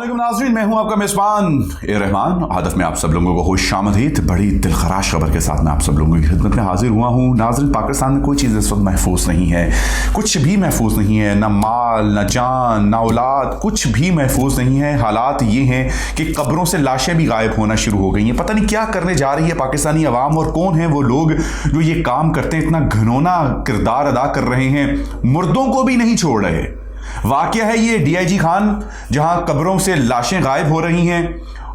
अस्सलाम नाज़रीन, मैं हूं आपका मेज़बान रहमान। आदत में आप सब लोगों को खुशामदीद। बड़ी दिलखराश खबर के साथ मैं आप सब लोगों की खिदमत में हाजिर हुआ हूं। नाज़रीन, पाकिस्तान में कोई चीज़ इस वक्त महफूज नहीं है, कुछ भी महफूज नहीं है, ना माल, ना जान, ना औलाद, कुछ भी महफूज नहीं है। हालात ये हैं कि कब्रों से लाशें भी गायब होना शुरू हो गई हैं। पता नहीं क्या करने जा रही है पाकिस्तानी अवाम और कौन है वो लोग जो ये काम करते हैं, इतना घिनौना किरदार अदा कर रहे हैं, मुर्दों को भी नहीं छोड़ रहे। वाकया है ये डीआईजी खान, जहां कब्रों से लाशें गायब हो रही हैं,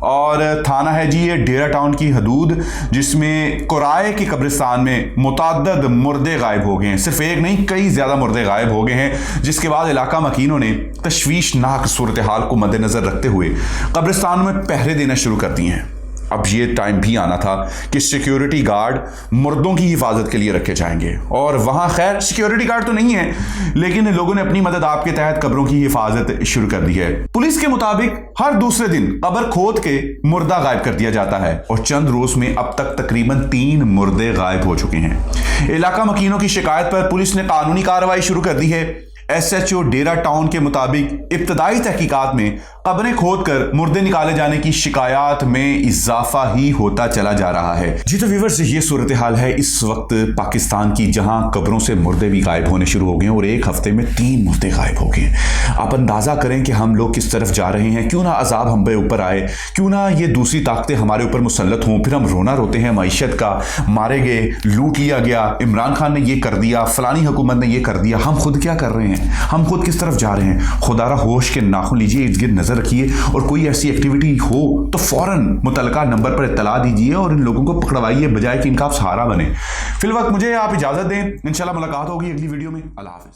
और थाना है जी ये डेरा टाउन की हदूद, जिसमें कुराए के कब्रिस्तान में मुतअद्दिद मुर्दे गायब हो गए हैं। सिर्फ एक नहीं, कई ज़्यादा मुर्दे गायब हो गए हैं, जिसके बाद इलाका मकीनों ने तशवीशनाक सूरत हाल को मद्देनज़र रखते हुए कब्रिस्तानों में पहरे देना शुरू कर दिए हैं। अब ये टाइम भी आना था कि सिक्योरिटी गार्ड मुर्दों की हिफाजत के लिए रखे जाएंगे, और वहाँ खैर सिक्योरिटी गार्ड तो नहीं है, लेकिन लोगों ने अपनी मदद आपके तहत कब्रों की हिफाजत शुरू कर दी है। पुलिस के मुताबिक हर दूसरे दिन कब्र खोद के मुर्दा गायब कर दिया जाता है, और चंद रोज में अब तक तकरीबन 3 मुर्दे गायब हो चुके हैं। इलाका मकीनों की शिकायत पर पुलिस ने कानूनी कार्रवाई शुरू कर दी है। SHO डेरा टाउन के मुताबिक इब्तदाई तहकीकात में कब्रें खोदकर मुर्दे निकाले जाने की शिकायत में इजाफा ही होता चला जा रहा है। जी तो व्यूअर्स, ये सूरत हाल है इस वक्त पाकिस्तान की, जहां कब्रों से मुर्दे भी गायब होने शुरू हो गए और एक हफ्ते में 3 मुर्दे गायब हो गए। आप अंदाजा करें कि हम लोग किस तरफ जा रहे हैं। क्यों ना अजाब हम पे ऊपर आए, क्यों ना ये दूसरी ताकतें हमारे ऊपर मुसल्लत हों, फिर हम रोना रोते हैं मईशत का, मारे गए, लूट लिया गया, इमरान खान ने ये कर दिया, फलानी हुकूमत ने ये कर दिया। हम खुद क्या कर रहे हैं, हम खुद किस तरफ जा रहे हैं? खुदारा होश के नाखून लीजिए, इर्द गिर्द नजर रखिए, और कोई ऐसी एक्टिविटी हो तो फौरन मुतलका नंबर पर इत्तला दीजिए और इन लोगों को पकड़वाइए, बजाय कि इनका आप सहारा बने। फिलवक्त मुझे आप इजाजत दें, इंशाल्लाह मुलाकात होगी अगली वीडियो में। अल्लाह हाफिज।